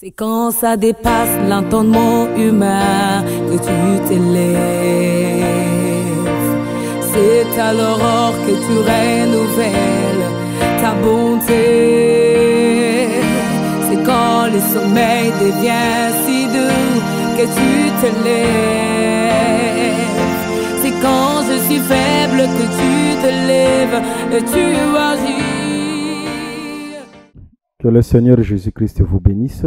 C'est quand ça dépasse l'entendement humain que tu t'élèves. C'est à l'aurore que tu renouvelles ta bonté. C'est quand le sommeil devient si doux que tu te lèves. C'est quand je suis faible que tu te lèves et tu agis. Que le Seigneur Jésus-Christ vous bénisse.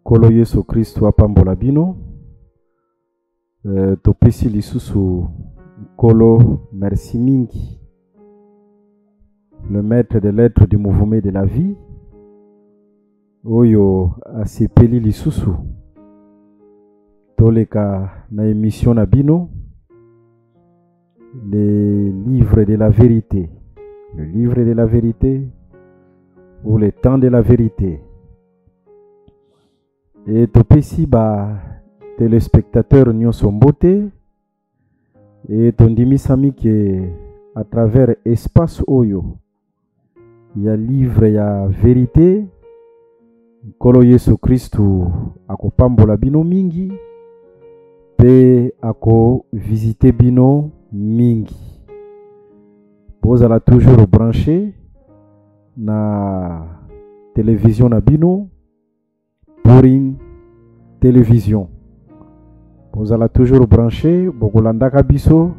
Kolo Yesu Christ apambola bino. Topesi lisusu Kolo merci mingi. Le maître de l'être du mouvement de la vie. Oyo asepeli lisusu. Toleka na émission na bino. Les livres de la vérité. Le livre de la vérité. Ou le temps de la vérité. Et topesi ba téléspectateurs nyonso mbote et tondimisami que à travers espace oyo il y a livre ya vérité Kolo Yesu Christu akopambola bino mingi pe ako visiter bino mingi. Bozala toujours branché na télévision na bino pour une télévision. Vous allez toujours brancher Bokolanda Kabiso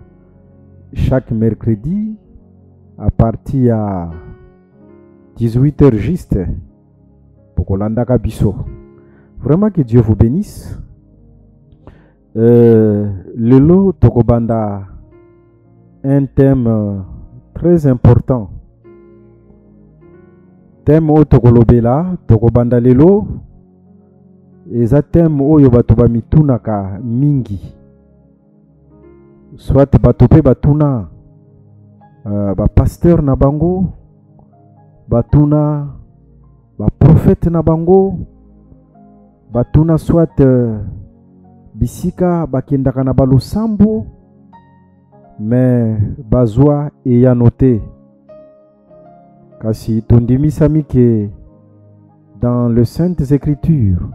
chaque mercredi à partir à 18h juste. Bokolanda Kabiso. Vraiment que Dieu vous bénisse. Lelo Tokobanda un thème très important. Thème o tokolobela tokobanda lelo eza thème oyo bato ba mitunaka mingi soit bato pe batuna ba pasteur na bango batuna ba prophète na bango batuna soit bisika bakendaka na balosambo mais bazwa eya noté. Kasi tondimisami que dans les Saintes Écritures,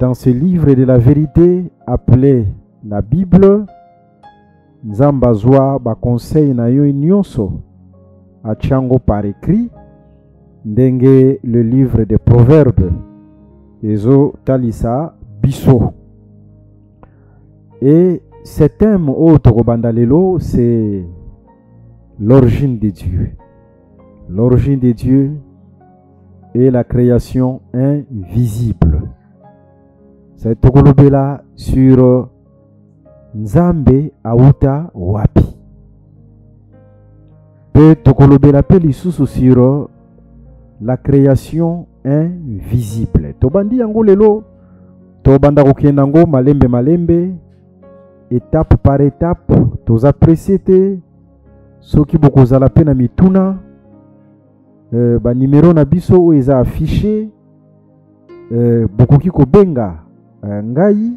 dans ce livre de la vérité appelé la Bible, Nzambazwa ba conseil na yo nyonso a chango par écrit, ndenge le livre des Proverbes, ezo talisa biso. Et ce thème au Tokobandalelo, c'est l'origine de Dieu. L'origine de Dieu et la création invisible. C'est Tokolobela sur Nzambe Auta Wapi. Pe Tokolobela pe lisusu sur la création invisible. Tobandi yango lelo, tobanda kokenda ngo malembe malembe, étape par étape, toza presete, soki bokozala pe na mituna. Ba numéro na biso eza affiché bokoki ko benga ngai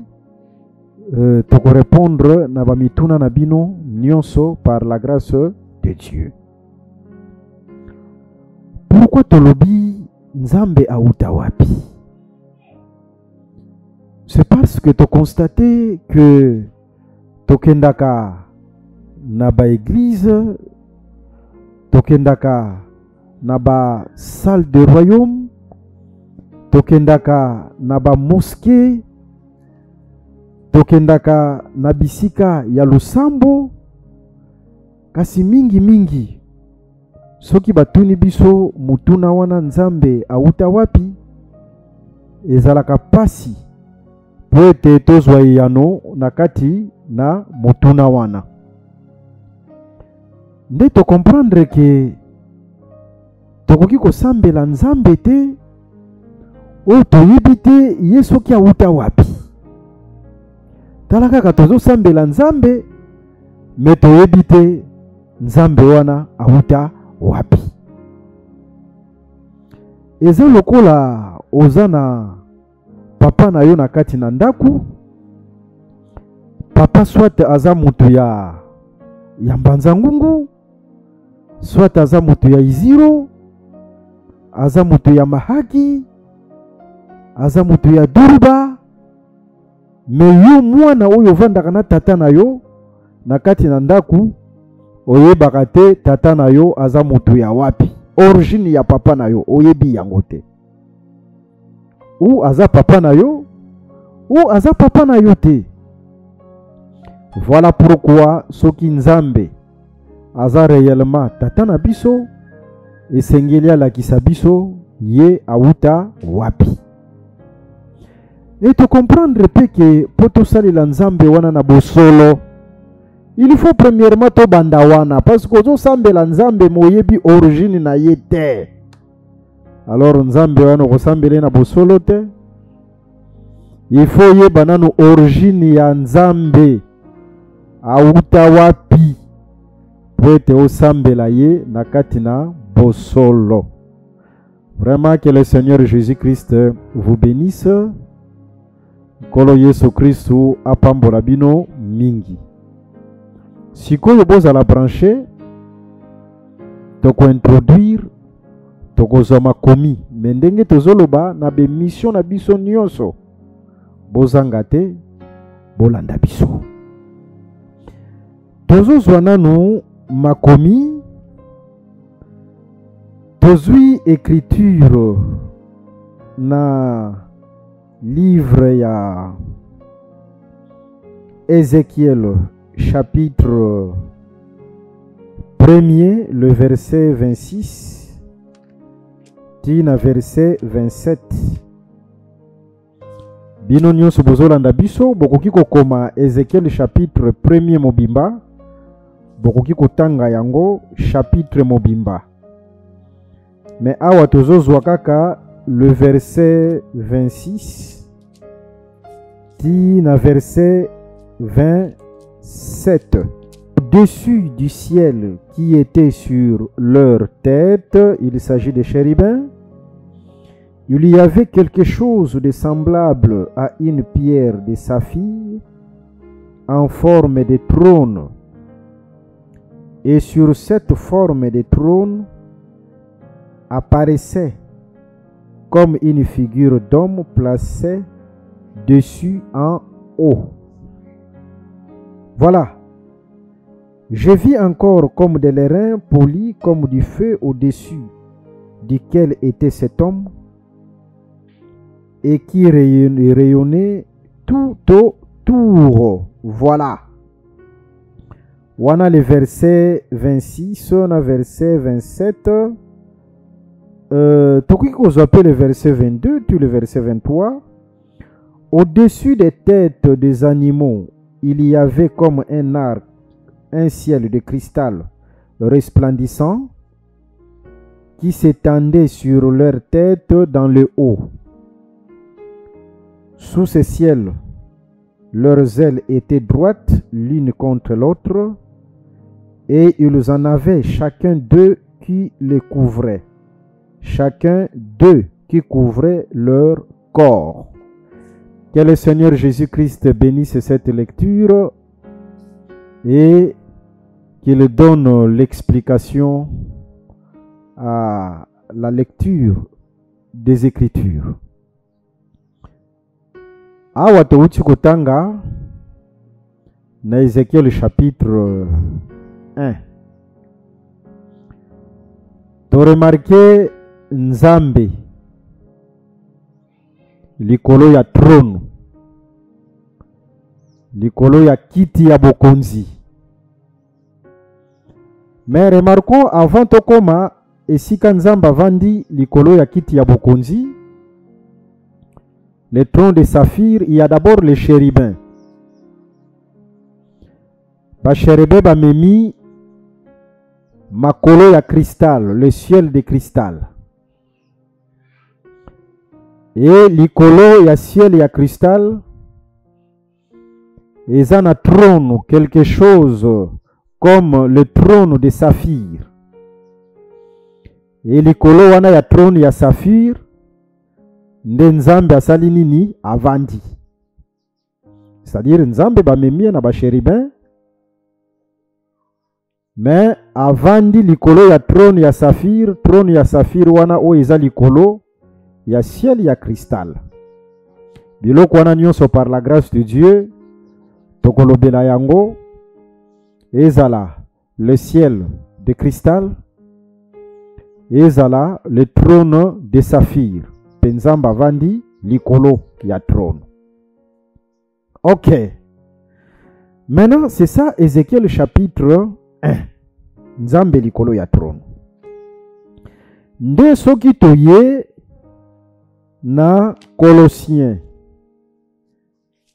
toko répondre na ba mituna na bino nyonso par la grâce de Dieu. Pourquoi tolobi Nzambe auta wapi? C'est parce que to constaté que tokendaka na ba église, tokendaka naba salle de royaume, tokendaka naba mosquée, tokendaka nabisika ya lusambo, kasi mingi mingi soki batuni biso mutuna wana Nzambe auta wapi ezalaka pasi po ete tozwa yano nakati na mutuna wana. Nde to comprendre que tokoki kosambela Nzambe te o toyebi te ye soki auta wapi. Tala kaka tozosambela Nzambe me toyebi te Nzambe wana auta wapi. Eza lokola oza na papa na yo na kati na ndaku. Papa soit aza mutu ya mbanza ngungu, soit aza mutu ya iziro, aza mutu ya mahaki, aza mutu ya durba, me yo mwana oyo vandaka na tata na yo na kati na ndaku oyebaka te tata na yo aza mutu ya wapi, origine ya papa na yo oyebi yango te. Ou aza papa na yo ou aza papa na yo te. Voilà pourquoi soki Nzambe aza réellement tata na biso, esengeli alakisa biso ye auta wapi. Et te comprendre que pour tout ça Nzambe wana na bosolo, il faut premièrement to banda wana, parce que ozo sambela Nzambe moyebi origine na ye te. Alors Nzambe wana ko sambela na bosolo te. Il faut yeba nanu origine ya Nzambe auta wapi po ete osambela ye na kati na bosolo. Vraiment que le Seigneur Jésus-Christ vous bénisse. Kolo Yesu Kristu apambola bino mingi. Sikoyo bozala branché, toko introduire, toko zoma komi. Mendenge tozoloba na be mission na biso nyonso. Bozanga te, bolanda biso. Tozo zwana nu makomi, tozwi écriture na livre ya Ézéchiel chapitre 1er, le verset 26 tina verset 27. Bino nyonso bozolanda biso bokoki kokoma Ézéchiel chapitre 1er mobimba, bokoki kotanga yango chapitre mobimba. Mais awa tozozwa kaka le verset 26 tina verset 27. Au-dessus du ciel qui était sur leur tête, il s'agit des chérubins, il y avait quelque chose de semblable à une pierre de saphir en forme de trône. Et sur cette forme de trône apparaissait comme une figure d'homme placée dessus en haut. Voilà. Je vis encore comme de l'airain poli comme du feu au-dessus duquel était cet homme et qui rayonnait tout autour. Voilà. On a le verset 26, on a le verset 27. Toki qu'on appelle le verset 22, puis le verset 23. Au-dessus des têtes des animaux, il y avait comme un arc, un ciel de cristal resplendissant qui s'étendait sur leurs têtes dans le haut. Sous ce ciel, leurs ailes étaient droites l'une contre l'autre et ils en avaient chacun d'eux qui les couvrait. Chacun d'eux qui couvrait leur corps. Que le Seigneur Jésus-Christ bénisse cette lecture et qu'il donne l'explication à la lecture des Écritures. Awa touti kotanga na Ézéchiel chapitre 1. Tu remarqué Nzambe likolo ya trône, likolo ya kiti ya bokonzi. Mais remarquons avant tokoma esika Nzamba vandi likolo ya kiti ya bokonzi, le trône de saphir, il y a d'abord les chérubins. Ba chérubin ba memi makolo ya cristal, le ciel de cristal. Et likolo ya ciel ya cristal, ils ont un trône, quelque chose comme le trône de saphir. Et likolo wana ya trône ya saphir, nde Nzambe asali nini avandi. C'est-à-dire Nzambe ba memi na ba chérubin, mais avandi likolo ya trône ya saphir wana o eza likolo ya ciel ya cristal. biloko wana nyonso par la grâce de Dieu tokolobela yango ezala le ciel de cristal, ezala le trône de saphir, penzamba vandi likolo ya trône. Ok. Maintenant, c'est ça, Ézéchiel chapitre 1. Nzambe likolo ya trône. Nde soki toye na Colossiens.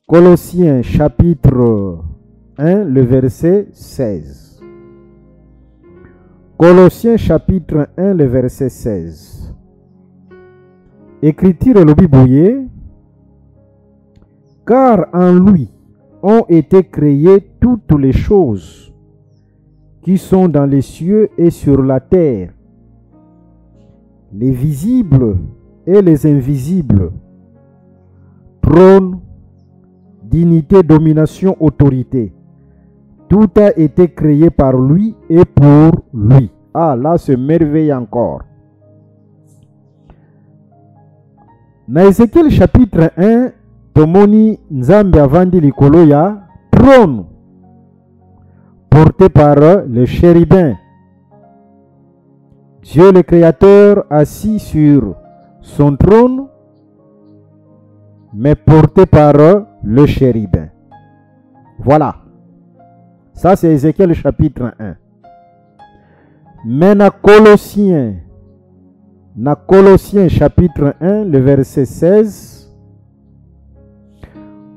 Colossiens chapitre 1, le verset 16. Colossiens chapitre 1, le verset 16. Écriture le Bibouye. Car en lui ont été créées toutes les choses qui sont dans les cieux et sur la terre, les visibles et les invisibles, trône, dignité, domination, autorité. Tout a été créé par lui et pour lui. Ah, là, c'est merveille encore. Dans Ézéchiel chapitre 1, tomoni nzambe avandi likolo ya trône, porté par le chérubin. Dieu le Créateur assis sur son trône, mais porté par le chérubin. Voilà. Ça, c'est Ézéchiel chapitre 1. Mais dans Colossiens chapitre 1, le verset 16,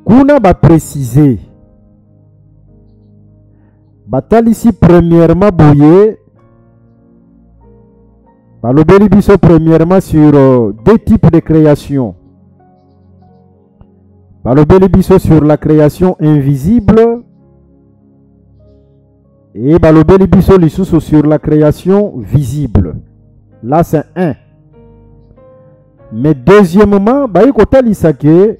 kuna ba préciser. Batal ici premièrement boye. Balobeli biso premièrement sur deux types de création. Balobeli biso sur la création invisible. Et balobeli biso lisusu sur la création visible. Là c'est un. Mais deuxièmement, bayi kotalisa ke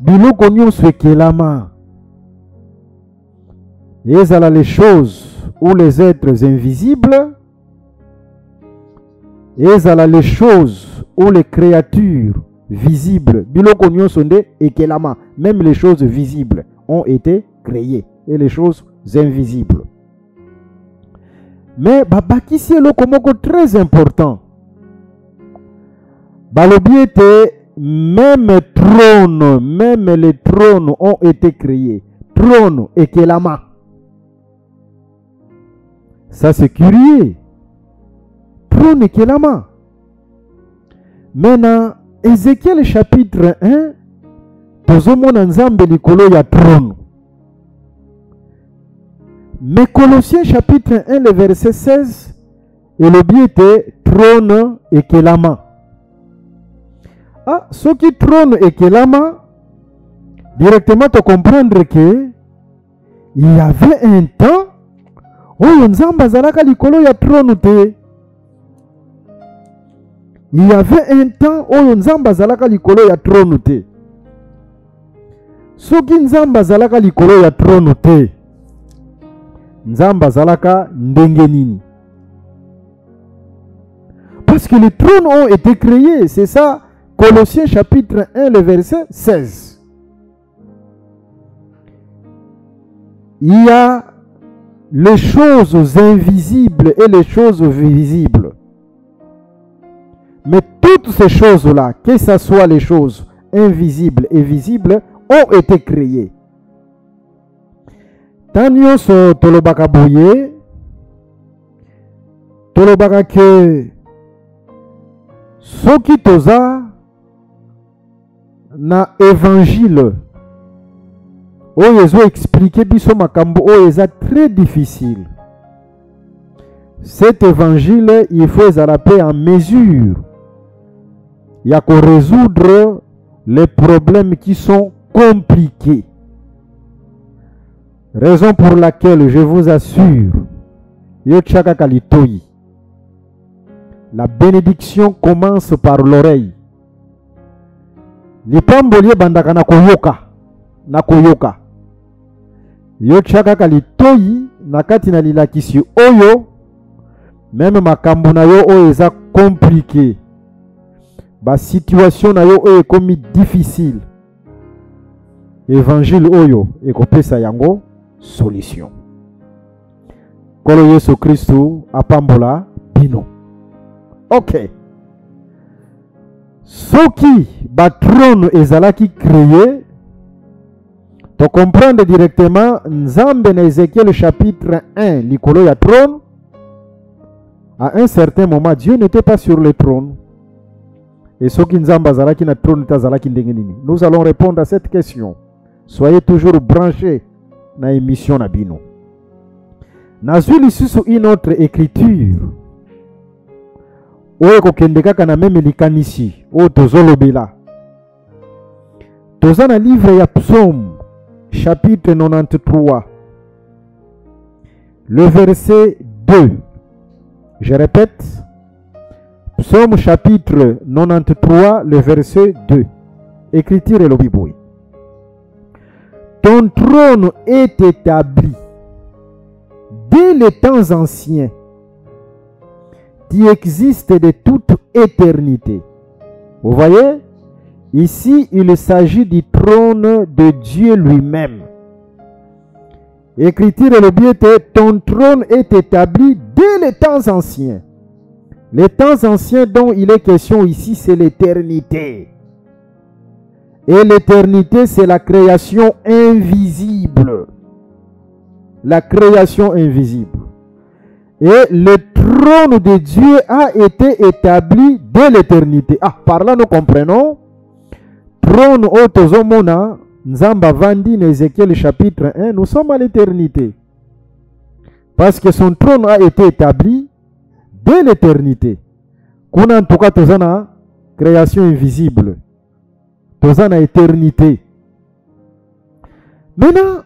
biloko nyonso ekelama. Ezala les choses ou les êtres invisibles. Ezala les choses ou les créatures visibles. Biloko nyonso nde ekelama. Même les choses visibles ont été créées. Et les choses invisibles. Mais babakisi eloko moko très important. Balobi ete même les trônes ont été créés. Trône ekelama. Ça c'est curieux. Trône ekelama. Maintenant, Ézéchiel chapitre 1, tozomona nzambe likolo ya trône. Mais Colossiens chapitre 1, le verset 16, elobi ete trône ekelama. Ah, ce qui trône ekelama, directement te comprendre que il y avait un temps où nzambe azalaka likolo ya trône te. Il y avait un temps où nzambe azalaka likolo ya trône te. Soki nzambe azalaka likolo ya trône te, nzambe azalaka ndenge nini? Parce que les trônes ont été créés, c'est ça. Colossiens chapitre 1, le verset 16. Il y a les choses invisibles et les choses visibles. Mais toutes ces choses-là, que ce soit les choses invisibles et visibles, ont été créées. Tanyo so tolobaka boye, tolobaka ke soki toza na évangile oyo ezo expliquer biso makambo oyo eza très difficile. Cet évangile, il faut ezala pe en mesure ya ko résoudre les problèmes qui sont compliqués. Raison pour laquelle je vous assure, yochaka kalitoyi, la bénédiction commence par l'oreille. Lipambolie bandaka na koyoka. Yochaka kalitoyi nakati na lilakisi oyo, même makambo na yo oyo eza compliqué. ba situation na yo oyo komi difficile. Évangile oyo ekopesa yango solution. Kolo Yesu Kristu apambola bino. Ok. Soki ba trône ezalaki créé, to comprendre directement Nzambe na Ézéchiel chapitre 1, likolo ya trône. À un certain moment, Dieu n'était pas sur le trône. Et soki Nzambe azalaki na trône tazalaki ndenge nini? Nous allons répondre à cette question. Soyez toujours branchés dans l'émission Nabino. Nazuli sous une autre écriture. Oye kokende kaka na meme likanisi. O tozolobela. Toza na livre ya Psaume, chapitre 93. Le verset 2. Je répète. Psaume chapitre 93, le verset 2. Écriture et l'obiboui. Ton trône est établi dès les temps anciens. Tu existes de toute éternité. Vous voyez? Ici, il s'agit du trône de Dieu lui-même. Écriture et le but est: ton trône est établi dès les temps anciens. Les temps anciens dont il est question ici, c'est l'éternité. Et l'éternité, c'est la création invisible. La création invisible. Et le trône de Dieu a été établi dès l'éternité. Ah, par là nous comprenons. Trône otozomona, Nzamba Vandi, Ézéchiel chapitre 1, nous sommes à l'éternité. Parce que son trône a été établi dès l'éternité. Kuna en tout cas tozana création invisible. Tozana éternité. Maintenant,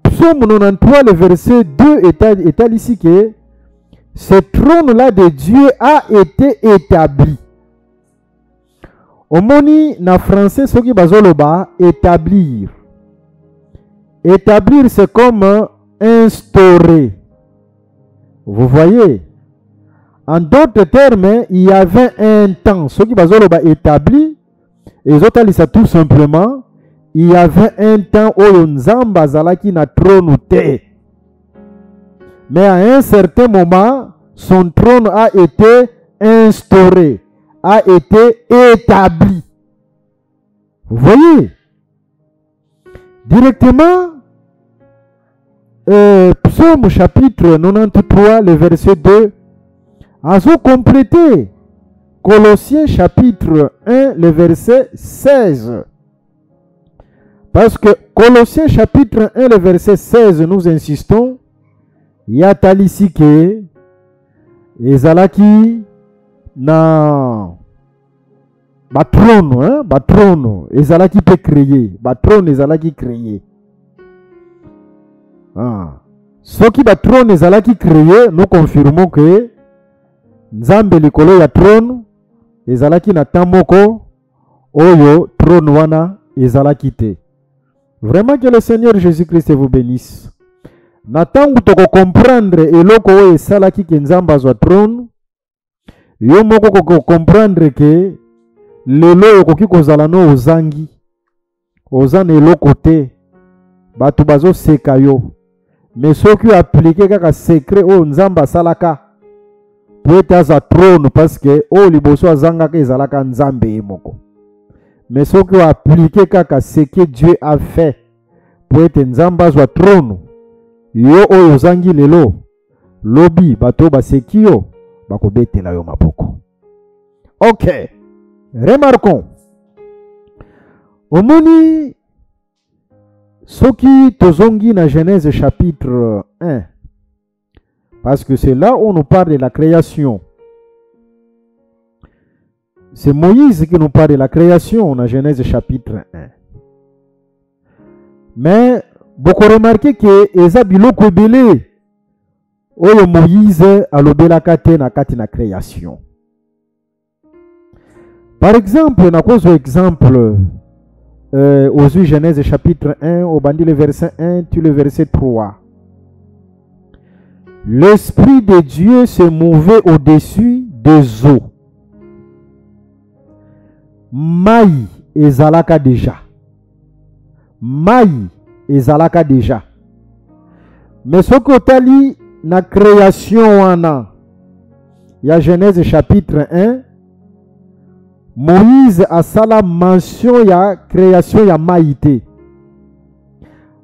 Psaume 93, le verset 2 est ici que ce trône-là de Dieu a été établi. Omoni na français, ce qui bazoloba, établir. Établir, c'est comme instaurer. Vous voyez? En d'autres termes, il y avait un temps. Ce qui bazoloba établi, et les autres, c'est tout simplement, il y avait un temps où Nzamba zalaki na trône te. Mais à un certain moment, son trône a été instauré, a été établi. Vous voyez? Directement, Psaume chapitre 93, le verset 2, a complété Colossiens chapitre 1, le verset 16. Parce que Colossiens chapitre 1, le verset 16, nous insistons, il y a ici que ezalaki na batrône, hein, batrône, ezalaki peut créer, batrône ezalaki créer. Ah. Ce qui batrône ezalaki créer, nous confirmons que Nzambe likolo ya trône ezalaki na tamoko oyo trône wana ezalaki te. Vraiment que le Seigneur Jésus-Christ vous bénisse. Natangu toko comprendre eloko oyo esalaki ke Nzambe azwa trône, yo moko koko comprendre que lelo okoki kozala no ozangi, ozana eloko te, bato bazo seka yo. Mais soki appliquer kaka secret oyo Nzambe asalaka po ete azwa trône, parce que oyo liboso azangaka ezalaka Nzambe ye moko. Mais ce qui a appliqué kaka ce que Dieu a fait pour être Nzamba azwa trône, yo oyo zangi lelo lobi bato baseki yo bakobetela yo maboko. Ok, remarquons. Omoni soki tozongi na Genèse chapitre 1, parce que c'est là où on nous parle de la création. C'est Moïse qui nous parle de la création dans Genèse chapitre 1. Mais beaucoup remarqué que eza biloko ebele oyo Moïse alobelaka te na kati na création. Par exemple, na kozwa exemple aux Genèse chapitre 1, au bandi le verset 1, tu le verset 3. L'Esprit de Dieu se mouvait au-dessus des eaux. mai ezalaka déjà. Mai ezalaka déjà. Mais ce que tali na création wana, il y a Genèse chapitre 1, Moïse a sala mention ya création ya maïté.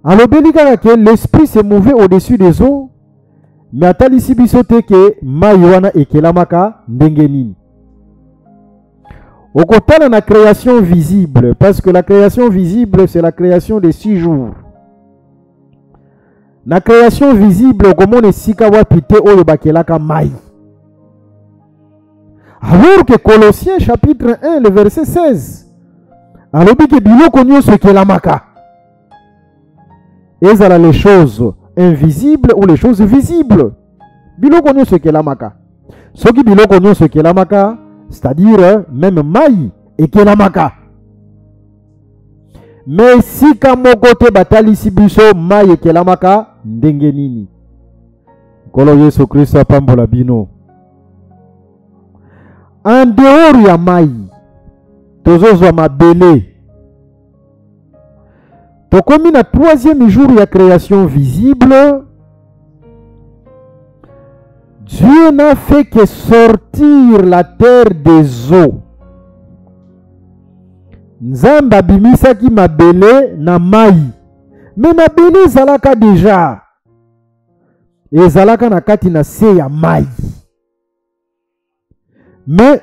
Alors que l'esprit s'est mouvé au-dessus des eaux, mais atali si bisote que maïwana ekelamaka ndengenini. Au côté de la création visible, parce que la création visible c'est la création de 6 jours. La création visible, comme on est sikawa pite oyo bakelaka mai. Alors que Colossiens chapitre 1, le verset 16, alors que biloko nyonso ekelamaka. Ezala les choses invisibles ou les choses visibles. Biloko nyonso ekelamaka. Soki biloko nyonso ekelamaka, c'est-à-dire même mai ekelamaka. Mais si kamoko te batali si biso mai ekelamaka ndenge nini. Kolo Yesu Kristo apambola bino. En dehors ya mai, tozozwa mabele. Tokomi na 3e jour ya création visible. Dieu n'a fait que sortir la terre des eaux. Nzambe abimisaki mabele na mai. Mais mabele ezalaka déjà. Ezalaka na kati na se ya mai. Mais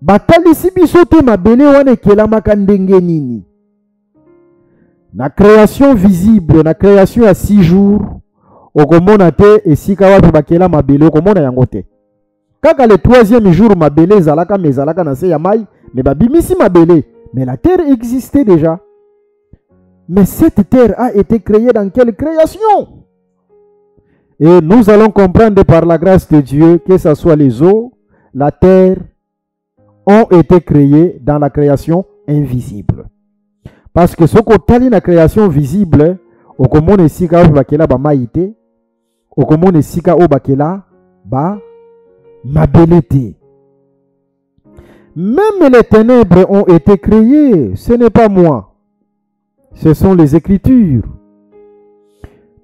batalisi biso te mabele wana ekelamaka ndenge nini. Na création visible, na création ya 6 jours, okomona te esika wapi bakela mabele, okomona yango te. Kaka le 3e jour mabele ezalaka, mais ezalaka na se ya mai, mais babimisi mabele. Mais la terre existait déjà. Mais cette terre a été créée dans quelle création? Et nous allons comprendre par la grâce de Dieu que ce soit les eaux, la terre, ont été créées dans la création invisible. Parce que ce qu'on tali la création visible, au commun esika ou bakela ba maïté, au commun esika ou bakela ba mabelete. Même les ténèbres ont été créées, ce n'est pas moi. Ce sont les Écritures.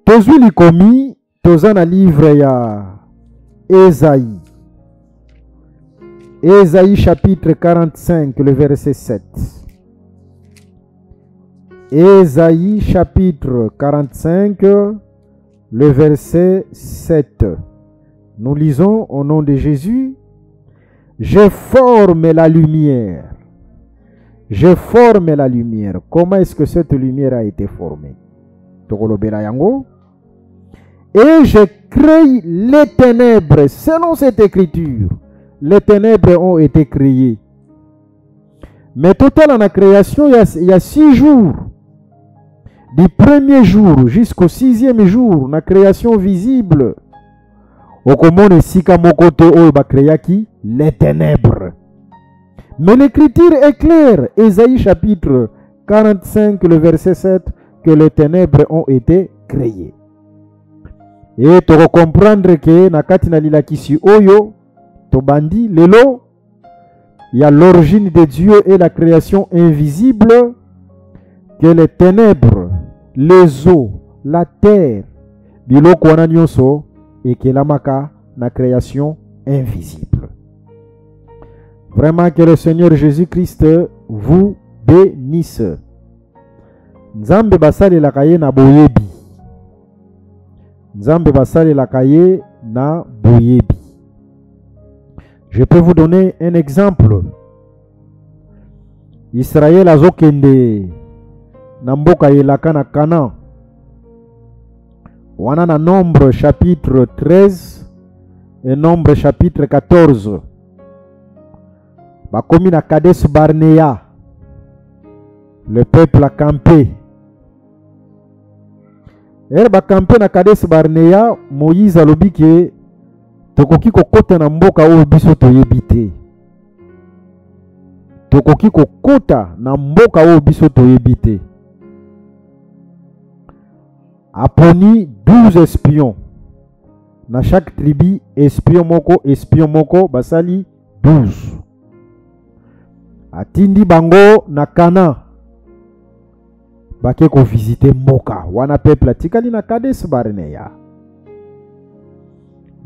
Tozui likomi, tozana livre ya Ésaïe. Ésaïe chapitre 45, le verset 7. Ésaïe chapitre 45, le verset 7. Nous lisons au nom de Jésus. Je forme la lumière. Je forme la lumière. Comment est-ce que cette lumière a été formée? Et je crée les ténèbres. Selon cette écriture, les ténèbres ont été créées. Mais total en la création, il y a 6 jours. Du 1er jour jusqu'au 6e jour, la création visible. Okomone sika mokote oyo ba créaki les ténèbres. Mais l'écriture est claire. Ésaïe chapitre 45, le verset 7, que les ténèbres ont été créées. Et tu vas comprendre que nakati na lilakisi oyo tobandi lelo, il y a l'origine de Dieu et la création invisible, que les ténèbres, les eaux, la terre, biloko wana nyonso ekelamaka na création invisible. Vraiment que le Seigneur Jésus-Christ vous bénisse. Nzambe basali la kaye na boyebi. Nzambe basali la kaye na boyebi. Je peux vous donner un exemple. Israël azokende na mboka yelaka na Canaan. Wana na Nombre chapitre 13 et Nombre chapitre 14. Bakomi na Kades Barnea. Le peuple a campé. Et ba campé na Kades Barnea, Moïse alobi ke tokoki kokota na mboka oyo biso toyebi te. Tokoki kokota na mboka oyo biso toyebi te. Aponi 12 espions. Na chaque tribu, espion moko, basali 12. atindi bango na Kana bake ko visiter mboka wana peuple atikali na Kades Barnea.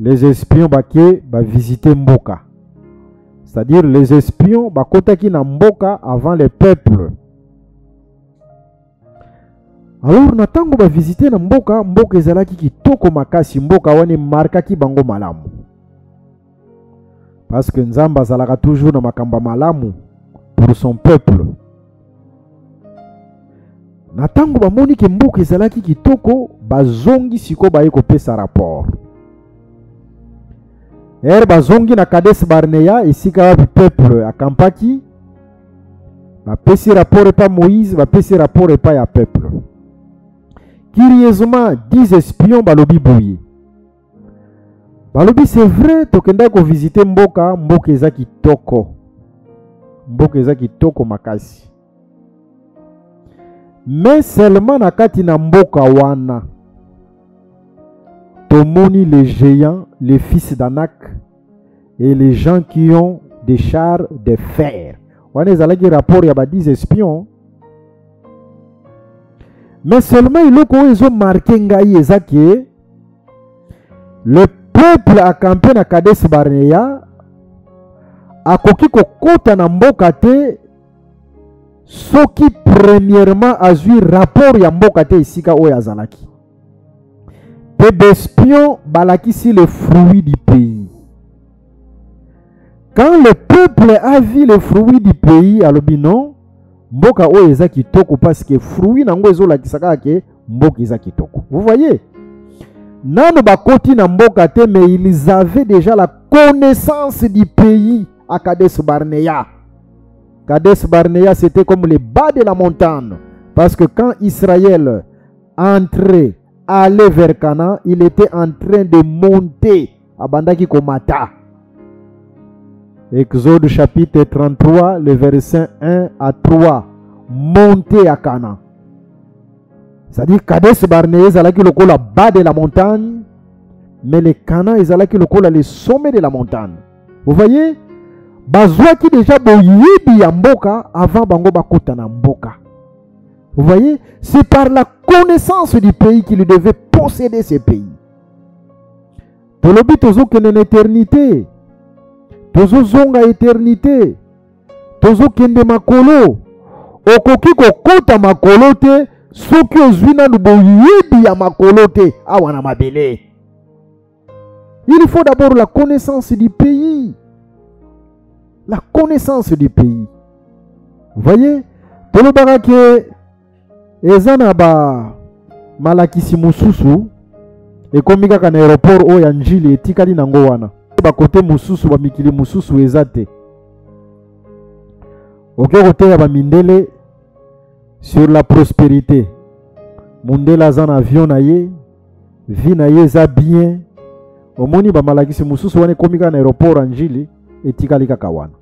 Les espions bake ba visiter mboka, c'est-à-dire les espions bakotaki na mboka avant les peuples. Alors na tango ba visiter na mboka, mboka ezalaki kitoko makasi, mboka wana markaki bango malamu. Parce que Nzamba azalaka toujours na makamba malamu pour son peuple. Na tango bamoni ke mboka ezalaki kitoko, bazongi siko baye kopesa rapport. Bazongi na Kades Barnea esika wapi peuple akampaki, bapesi rapport epa Moïse, bapesi rapport epa ya peuple. Curieusement, 10 espions balobi boye. Balobi c'est vrai, tokenda ko visiter mboka, mboka eza kitoko. Mboka eza kitoko makasi. Mais seulement na kati na mboka wana, tomoni les géants, les fils d'Anak et les gens qui ont des chars de fer. Wana ezalaki rapport ya ba 10 espions. Mais seulement ils ont marqué ngai ezaki le peuple a campé na Kades Barnea akoki kokota na mboka te soki premièrement azui rapport ya mboka te esika oyo azalaki. Pe d'espions balakisi le fruit du pays. Quand le peuple a vu le fruit du pays, alobi non, mboka oyo eza kitoko parce que fruit nango ezolakisaka ke mboka eza kitoko. Vous voyez? Nano bakoti na mboka te, mais ils avaient déjà la connaissance du pays à Kades Barnea. Kades Barnea, c'était comme le bas de la montagne. Parce que quand Israël entrait, allait vers Canaan, il était en train de monter à Bandaki Komata. Exode chapitre 33, le verset 1 à 3. Monter à Canaan. C'est-à-dire Kades Barnea, ezalaki lokola bas de la montagne, mais le Canaan ezalaki lokola le sommet de la montagne. Vous voyez? Bazwaki déjà boyebi ya mboka avant bango bakota na mboka. Vous voyez? C'est par la connaissance du pays qu'il devait posséder ce pays. Tolobi tozo kende na éternité. Tozo zonga éternité. Tozo kende makolo. Okoki kokota makolo te soki ozwi nanu boyebi ya makolo te awa na mabele. Il faut d'abord la connaissance du pays. La connaissance du pays. Vous voyez? Tolobaka ke ezana ba malakisi mususu ekomi kaka na aéroport oyo ya njili etikali nango wana. Ba kote mususu ba mikili mususu ezate. Oke kote ya ba mindele sur la prospérité. Mundela zan avion na ye, vie na ye za bien. Omoni ba malakisi mususu wana ekomi kaka na aéroport ya njili etikali kaka wana.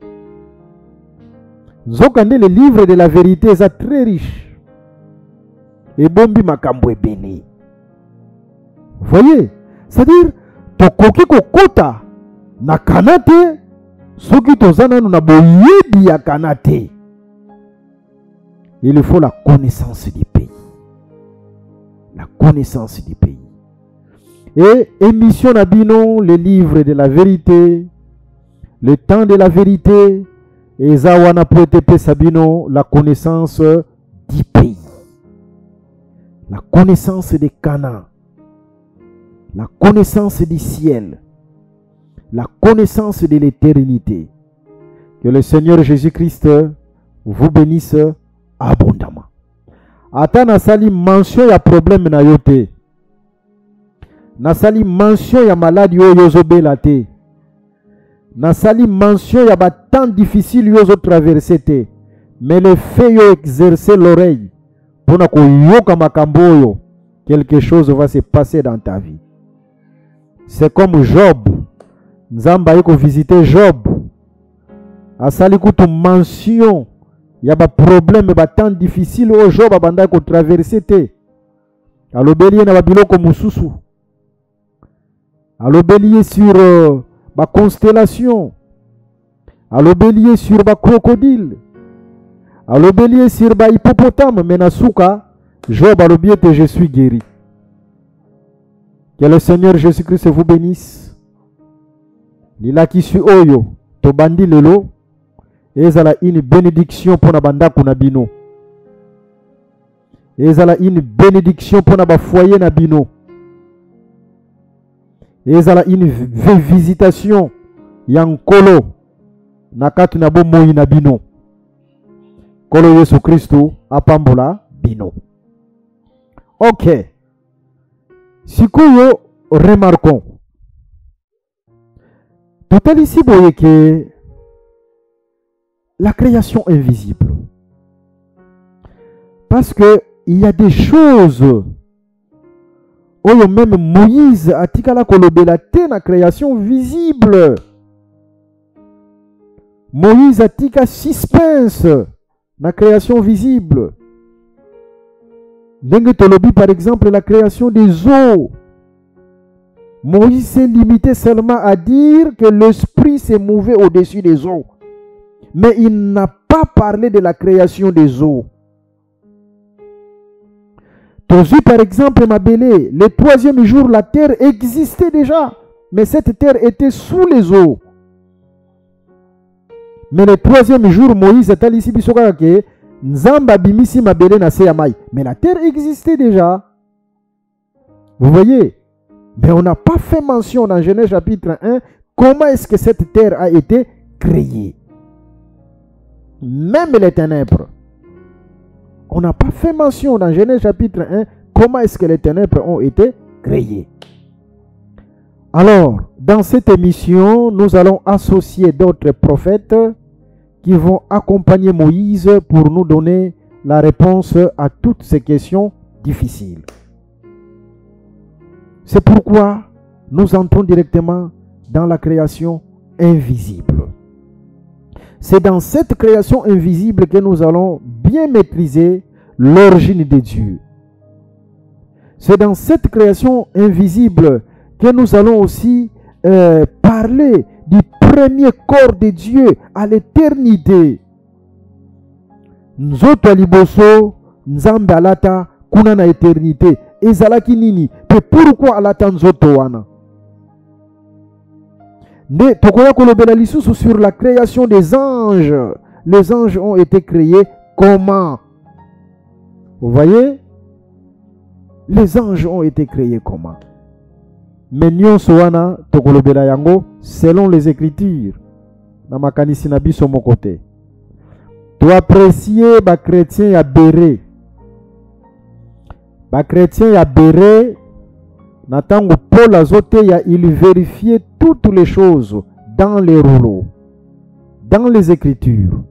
Nzokande le livre de la vérité est très riche. Et bombi makambo ebele. Vous voyez? C'est-à-dire, tokoki kokota na kanate, soki tozana na boyebi ya kanate. Il faut la connaissance du pays. La connaissance du pays. Et émission nabino, le livre de la vérité, le temps de la vérité, et Zawana Potepe Sabino, la connaissance du pays. La connaissance des Canaan. La connaissance du ciel. La connaissance de l'éternité. Que le Seigneur Jésus-Christ vous bénisse abondamment. Ata nasali mention ya problème na yote. Nasali mention ya maladie yozo belate. Nasali mention ya ba temps difficile yozo traverser te. Mais le fait yo exercer l'oreille pour na ko yoka makambo yo, quelque chose va se passer dans ta vie. C'est comme Job. Nzamba yiko visiter Job. Asali kutu mention ya ba problème ba temps difficile o Job abanda ko traverser te. Alobeli na ba biloko mususu. Alobeli sur ba constellation. Alobeli sur ba crocodile. alobeli sur ba hippopotame menasuka Job alobi ete je suis guéri. Que le Seigneur Jésus-Christ vous bénisse. Lila kisu oyo tobandi lelo ezala une bénédiction pour na bandako na bino. Ezala une bénédiction pour na ba foyer na bino. Ezala une visitation ya nkolo na kati na bomoi na bino. Kolo Yesu Kristo apambola bino. Ok. Sikoyo remarquons. Tout ici boye que la création invisible. Parce que il y a des choses oyo même Moïse atikala kolobela te na création visible. Moïse atika suspense na création visible. Ndenge tolobi par exemple la création des eaux. Moïse s'est limité seulement à dire que l'esprit s'est mouvé au-dessus des eaux. Mais il n'a pas parlé de la création des eaux. Tozu par exemple Mabélé, le troisième jour la terre existait déjà. Mais cette terre était sous les eaux. Mais le troisième jour Moïse a dit ici que Nzamba bimisi Mabélé na se ya mai. Mais la terre existait déjà. Vous voyez? Mais on n'a pas fait mention dans Genèse chapitre 1 comment est-ce que cette terre a été créée. Même les ténèbres. On n'a pas fait mention dans Genèse chapitre 1 comment est-ce que les ténèbres ont été créées. Alors, dans cette émission, nous allons associer d'autres prophètes qui vont accompagner Moïse pour nous donner la réponse à toutes ces questions difficiles. C'est pourquoi nous entrons directement dans la création invisible. C'est dans cette création invisible que nous allons bien maîtriser l'origine de Dieu. C'est dans cette création invisible que nous allons aussi parler du premier corps de Dieu à l'éternité. Nzoto aliboso, nzambe alata kuna na éternité. Ezalaki nini? Pe pourquoi alata nzoto wana? Ne tokoya kolobela lisusu sur la création des anges. Les anges ont été créés comment? Vous voyez? Les anges ont été créés comment? Mais nyonso wana tokolobela yango selon les Écritures. Na makanisi na biso mokote. Tu apprécier ba chrétien ya Béré. Ba chrétien ya Béré na tango Paul azote ya il vérifiait toutes les choses dans les rouleaux, dans les Écritures.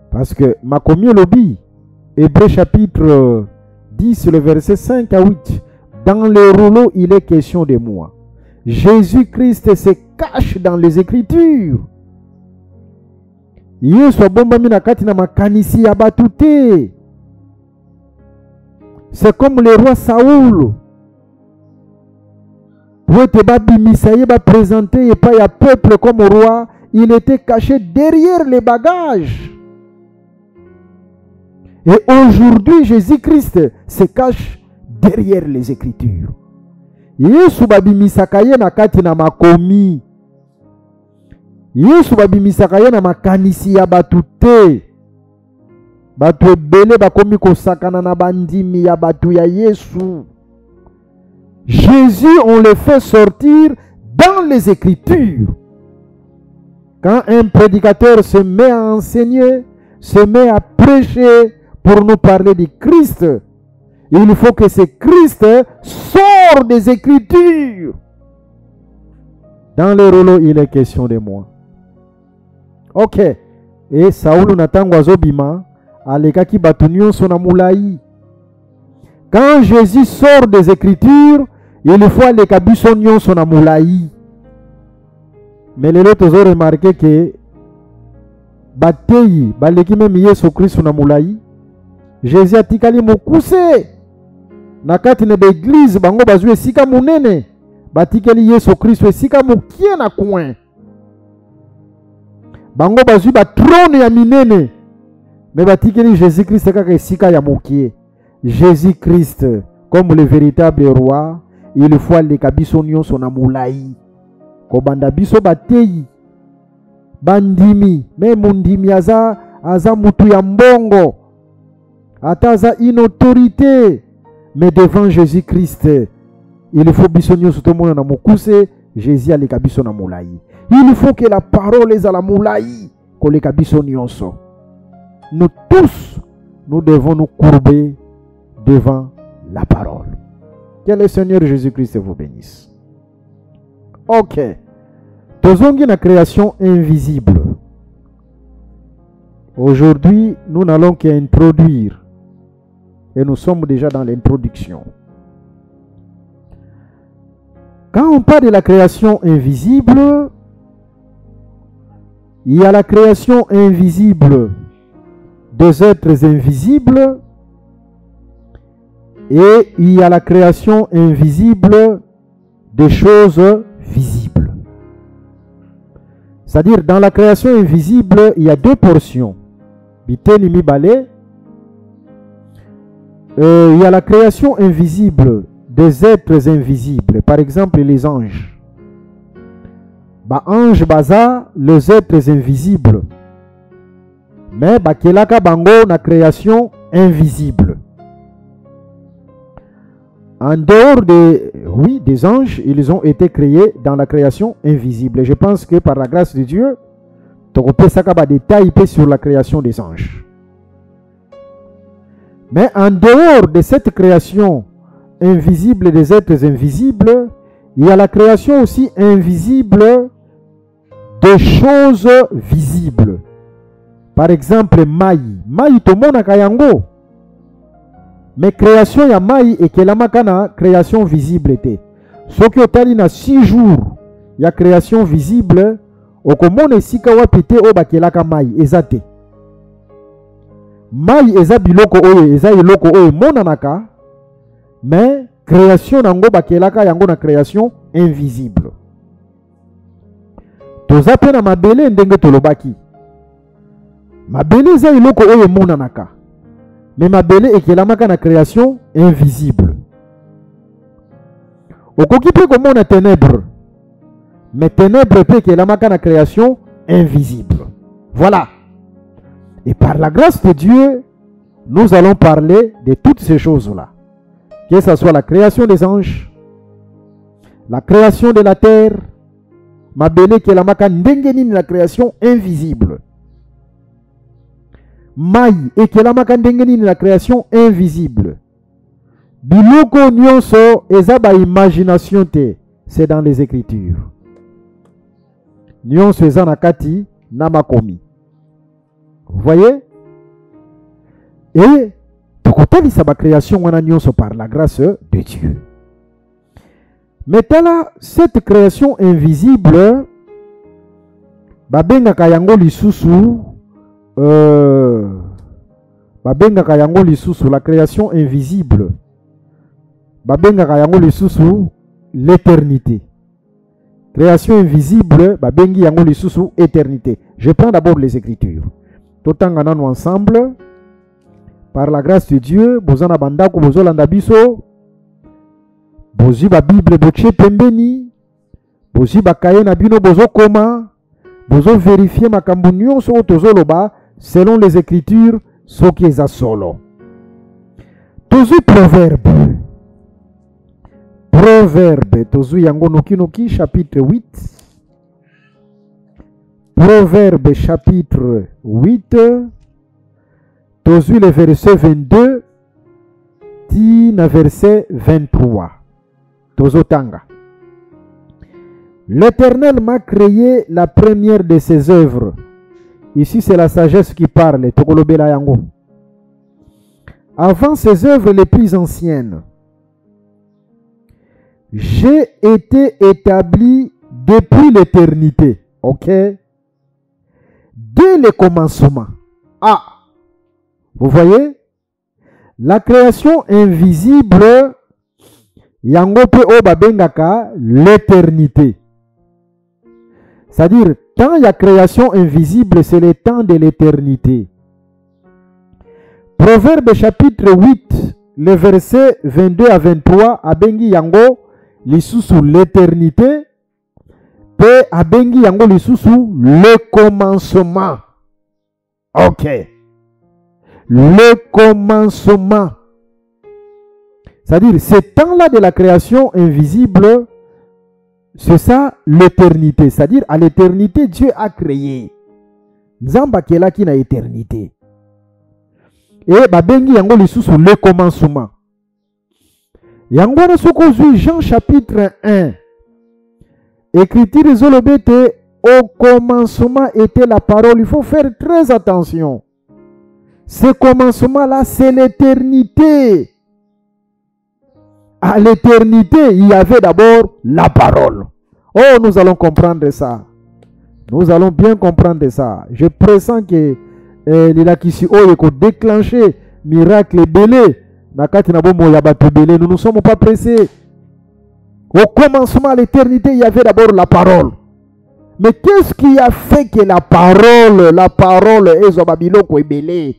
Parce que makomi lobi Hébreux chapitre 10 le verset 5 à 8. Dans les rouleaux, il est question de moi. Jésus-Christ se cache dans les Écritures. Yesu abombami na kati na makanisi ya batu te. C'est comme le roi Saoul. Pour te babimisa ye ba présenter et pas ya peuple comme roi, il était caché derrière les bagages. Et aujourd'hui, Jésus-Christ se cache derrière les Écritures. Yesu babimisaka ye na kati na makomi. Yesu babimisaka ye na makanisi ya batu te. Batu ebele bakomi kosakana na bandimi ya batu ya Yesu. Jésus, on le fait sortir dans les Écritures. Quand un prédicateur se met à enseigner, se met à prêcher pour nous parler du Christ, il faut que ce Christ sorte des Écritures. Dans les rouleaux, il est question de moi. Ok. Et Saoul natango azobima, alekaki batunyo sona moulaï. Quand Jésus sort des Écritures, il faut aller kabisonyo sona moulaï. Mais les autres ont remarqué que Batei, baleki même Yesu Christ na moulaï. Jésus atikali mokuse. Nakati na l'église bango bazwe sika munene. Batikali Yesu Christ sika mokie na coin. Bango bazwi ba trône ya minene. Mais batikeli Jésus-Christ kaka esika ya mokie. Jésus-Christ comme le véritable roi, il faut aleka biso nyonso na mulai. Kobanda biso batei bandimi, me mundimi aza mutu ya mbongo. Ata aza une autorité, mais devant Jésus-Christ, il faut biso nyonso to mona na mokuse, Jésus aleka biso na mulai. Il faut que la parole est à la mulai, koleka biso nyonso. Nous tous, nous devons nous courber devant la parole. Que le Seigneur Jésus-Christ vous bénisse. Ok. Tozongi na création invisible. Aujourd'hui, nous n'allons qu'introduire. Et nous sommes déjà dans l'introduction. Quand on parle de la création invisible, il y a la création invisible des êtres invisibles et il y a la création invisible des choses visibles. C'est-à-dire, dans la création invisible, il y a deux portions. Il y a la création invisible des êtres invisibles. Par exemple, les anges. Ange baza, les êtres invisibles. Mais bakelaka bango na création invisible. En dehors des anges, ils ont été créés dans la création invisible. Et je pense que par la grâce de Dieu, tu peux des détails sur la création des anges. Mais en dehors de cette création invisible des êtres invisibles, il y a la création aussi invisible des choses visibles. Par exemple, Maï. Maï, tout le monde a yango. Mais création ya Maï et que la makana création visible était. Ce qui est na 6 jours, il y a création visible. Au komone sika wapite o bakelaka Maï ezate. Maï eza biloko oyo eza iloko oyo monanaka. Mais création nango bakelaka yango na création invisible. Toza pe na mabele ndenge tolobaki. Mabele eza iloko oyo monanaka. Mais mabele ekelamaka na création invisible. Okoki pe komona ténèbres. Mais ténèbres pe ekelamaka na création invisible. Voilà. Et par la grâce de Dieu, nous allons parler de toutes ces choses-là. Que ce soit la création des anges, la création de la terre, mabele ekelamaka ndenge nini na création invisible. Maï ekelamaka ndenge nini la création invisible. Biloko nyonso eza ba imagination te, c'est dans les écritures. Nyonso eza na kati na makomi. Vous voyez? Et tokotalisa ba création wana nyonso par la grâce de Dieu. Mais tala cette création invisible babengaka yango lisusu babengaka yango lisusu la création invisible. Babengaka yango lisusu l'éternité. Création invisible, babengi yango lisusu éternité. Je prends d'abord les écritures. Totanga nous ensemble. Par la grâce de Dieu, bozana bandako bozolanda biso. Bozi ba Bible boche pembeni. Bozi ba kaye na bino bozokoma. Bozo vérifier makambo nyonso tozoloba selon les écritures soki eza solo. Tozu proverbe. Proverbe tozu yango noki chapitre 8. Proverbe chapitre 8. Tozu le verset 22 tina verset 23. Tozo tanga. L'Éternel m'a créé la première de ses œuvres. Ici, c'est la sagesse qui parle. Tokolobela yango. Avant ses œuvres les plus anciennes, j'ai été établi depuis l'éternité. Ok? Dès le commencement. Ah! Vous voyez? La création invisible, yango pe o babengaka l'éternité. C'est-à-dire, tant il y a création invisible, c'est le temps de l'éternité. Proverbe chapitre 8, le verset 22 à 23, abengi yango lisusu l'éternité, pe abengi yango lisusu le commencement. Ok. Le commencement. C'est-à-dire, ce temps-là de la création invisible, c'est ça l'éternité. C'est-à-dire, à l'éternité, Dieu a créé. Nzamba kela ki na éternité. Et babengi yango lisusu le commencement. Yango na soko zui Jean chapitre 1. Écriture zolobete, au commencement était la parole. Il faut faire très attention. Ce commencement-là, c'est l'éternité. À l'éternité, il y avait d'abord la parole. Oh, nous allons comprendre ça. Nous allons bien comprendre ça. Je pressens que les lakisi oye ko déclencher miracle belé. Nakati na bomo ya bato belé. Nous ne sommes pas pressés. Au commencement, à l'éternité, il y avait d'abord la parole. Mais qu'est-ce qui a fait que la parole est babilo ko belé?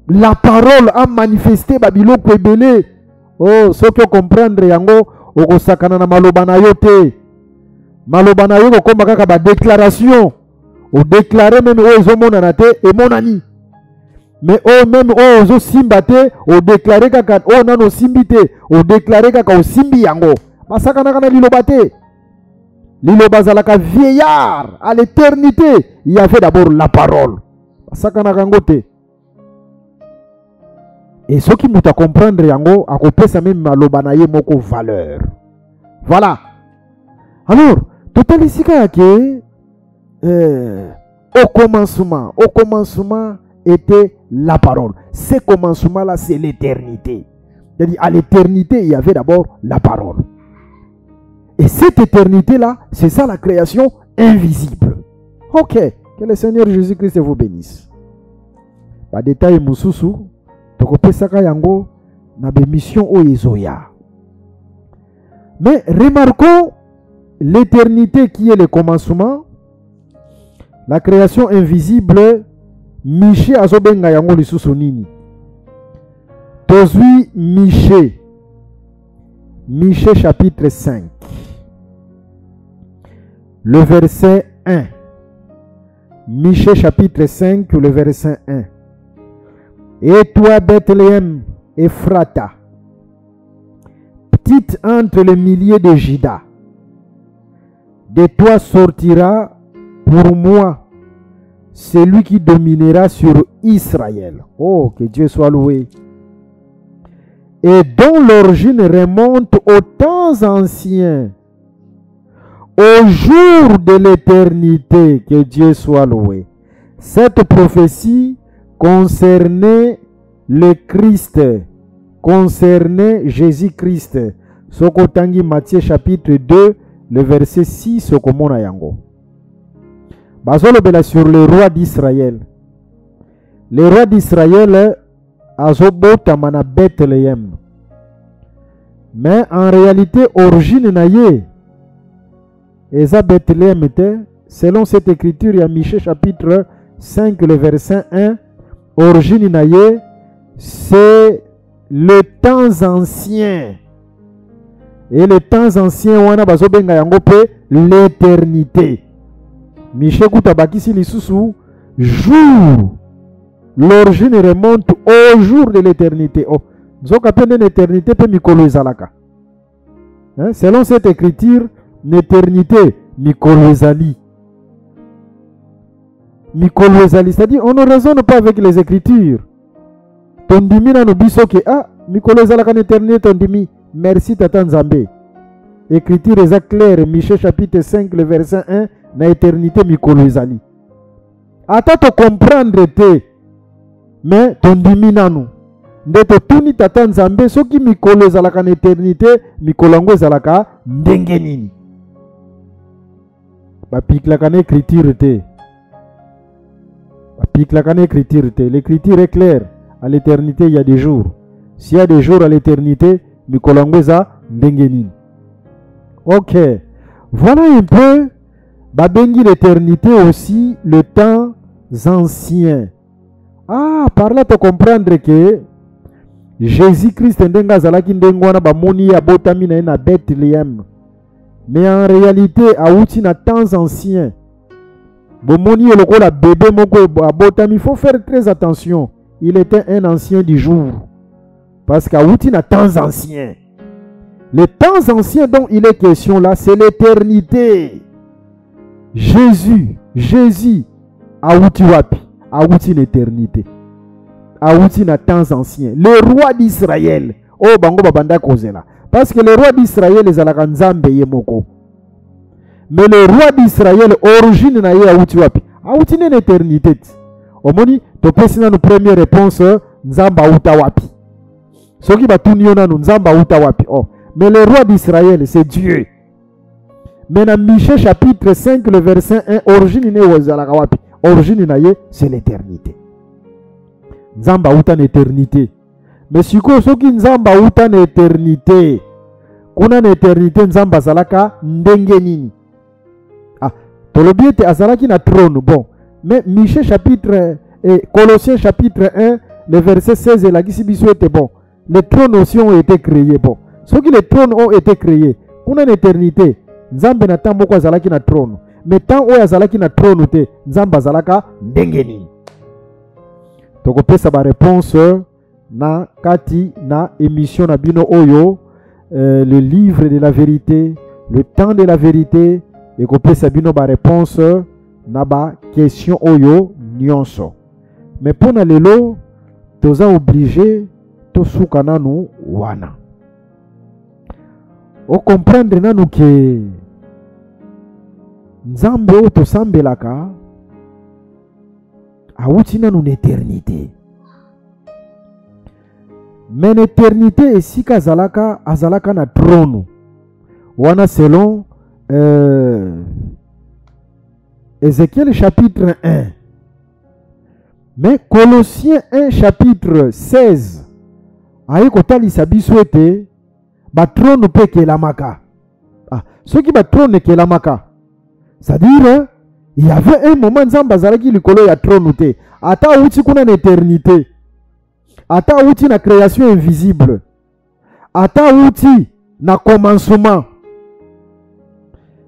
La parole a manifesté babilo ko belé. Oh, ce que comprendre yango oko sakana na maloba na yo te. Maloba na yo ko komba kaka ba déclaration. O déclarer même o ezomona na te e monani. Mais o même o ozo simba te o déclarer kaka o nano simbi te o déclarer kaka o simbi yango. Basakana kana liloba te. Liloba zalaka vieillard à l'éternité, il y avait d'abord la parole. Basakana kango te. Et ce qui m'a comprendre yango a kopesa même maloba na ye moko valeur. Voilà. Alors, totalisika ke au commencement était la parole. Ce commencement là, c'est l'éternité. C'est-à-dire à l'éternité, il y avait d'abord la parole. Et cette éternité là, c'est ça la création invisible. OK, que le Seigneur Jésus-Christ vous bénisse. Pas détail mususu. Yango na mission oyezoya. Mais remarquons l'éternité qui est le commencement, la création invisible. Miché azobenga yango lisusu nini? Tozui Miché chapitre 5, le verset 1. Miché chapitre 5, le verset 1. Et toi, Bethléem, Ephrata, petite entre les milliers de Juda, de toi sortira pour moi celui qui dominera sur Israël. Oh, que Dieu soit loué. Et dont l'origine remonte aux temps anciens, au jour de l'éternité. Que Dieu soit loué. Cette prophétie concernait le Christ, concernait Jésus-Christ. Sokotangi Matthieu chapitre 2, le verset 6, Sokomona yango. Bazolobela sur le roi d'Israël. Le roi d'Israël azobota mana Bethléem. Mais en réalité, origine naye eza Bethléem était, selon cette écriture, il y a Michée chapitre 5, le verset 1, origine naye, c'est le temps ancien. Et le temps ancien, wana bazobenga yango pe l'éternité. Michée Koutabakisi lisusu, jour. L'origine remonte au jour de l'éternité. Oh, zoka pe l'éternité pe mikolo ezalaka. Selon cette écriture, l'éternité mikolo ezali. Mikolo ezali, c'est-à-dire on ne raisonne pas avec les écritures. Tondimi na nobiso ke mikolo ezalaka l'éternité tondimi. Merci Tata Nzambe. Écriture est claire, Michée chapitre 5, le verset 1, na éternité mikolo ezali. Ata to comprendre te, mais tondimi nanu. Ndeto tuni Tata Nzambe, soki mikolo ezalaka na éternité, mikolo yango ezalaka ndenge nini. Bapiklaka na écriture te. Bapiklaka na écriture te. L'écriture est claire. À l'éternité, il y a des jours. S'il y a des jours à l'éternité, mikolo yango eza ndenge nini. Ok. Voilà un peu. Babengi l'éternité aussi, le temps anciens. Ah, par là tu comprendre que Jésus-Christ ndenga zalaki ndengwana bamoni ya botami na na Bethléem. Mais en réalité, auti na temps ancien. Bomoni lokola bébé moko abotami, il faut faire très attention. Il était un ancien du jour. Parce qu'auti na temps ancien. Les temps anciens dont il est question là, c'est l'éternité. Jésus, auti wapi, auti l'éternité. Auti na temps anciens. Le roi d'Israël. Oh bango babanda kozela. Parce que le roi d'Israël les alaka nzambe yemoko. Mais le roi d'Israël origine na ye auti wapi. Auti na l'éternité. Omoni to pesina no première réponse nzamba uta wapi. Soki batuni yona no nzamba uta wapi. Oh, mais le roi d'Israël c'est Dieu. Mais dans Michée chapitre 5 le verset 1 origine ne wazalaka wapi. Origine na ye c'est l'éternité. Nzamba uta na éternité. Mais siko soki nzamba uta na éternité. Kuna na éternité nzamba zalaka ndenge nini. Ah, tolobi ete azalaki na trône. Bon, mais Michée chapitre et Colossiens chapitre 1 le verset 16 et la gisibiso était bon. Les trônes aussi ont été créés. Bon, ceux qui les trônes ont été créés, kuna na éternité, nzambe na tambo kwa zalaki na trône. Mais tant oya zalaki na trône te, nzamba zalaka ndenge nini. Tokopesa ba réponse na kati na émission na bino oyo le livre de la vérité, le temps de la vérité, et kopesa bino ba réponse na ba question oyo nyonso. Mais pona lelo toza obligé to suka nanu wana. O comprendre nanu ke nzambe o to sambelaka auti nanu l'éternité. Mais l'éternité esika azalaka na trône. Wana selon Ézéchiel chapitre 1. Mais Colossiens 1 chapitre 16. Aye kotalisa biso ete ba trône pe kelamaka. Ah, ceux qui ba trône kelamaka. C'est-à-dire il y avait un moment nzamba zalaki likolo ya trône te. Ata uti kuna na éternité. Ata uti na création invisible. Ata uti na commencement.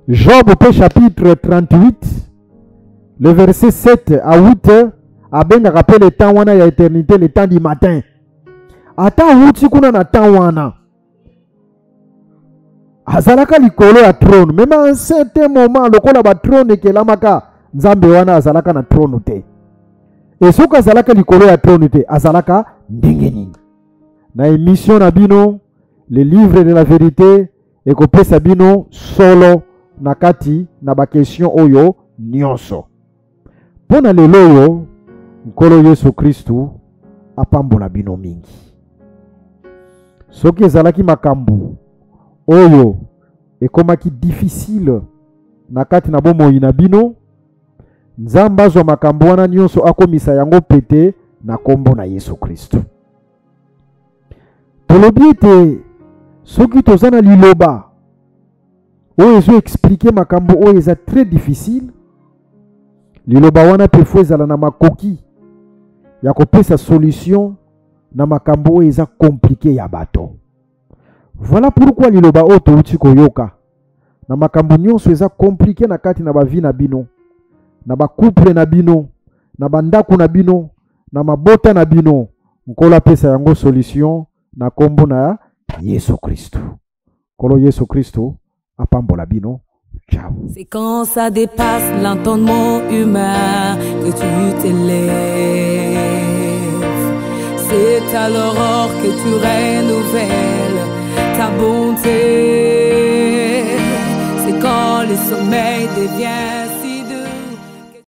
Job chapitre 38, le verset 7 à 8, a bien rappelé le temps wana ya éternité, le temps du matin. Ata uti kuna na temps wana. Azalaka likolo ya trône. Même à un certain moment, lokola ba trône ke lamaka, nzambe wana azalaka na trône te. Et ce azalaka likolo ya trône te, azalaka ndenge nini. Na émission na bino, le livre de la vérité, et kopesa bino solo na kati na ba question oyo nyonso. Pona lelo yo, nkolo Yesu Kristu apambola bino mingi. Soki ezalaki makambo oyo ekomaki difficile na kati na bomoi na bino, nzamba azwa makambo wana nyonso akomisa yango pete na kombo na Yesu Kristu. Tolobi ete soki toza na liloba oyo ezo expliquer makambo oyo eza très difficile, liloba wana pefo ezala na makoki ya kopesa solution na makambo oyo eza compliqué ya bato. Voilà pourquoi liloba oyo touti koyoka na makambo nyonso eza compliqué na kati na bavi na bino, na ba couple na bino, na bandako na bino, na mabota na bino, nkola pesa yango solution na kombo na Yesu Kristu. Kolo Yesu Kristu apambola bino. Ciao. C'est quand ça dépasse l'entendement humain que tu t'élèves. C'est à l'aurore que tu renouvelles ta bonté. C'est quand le sommeil devient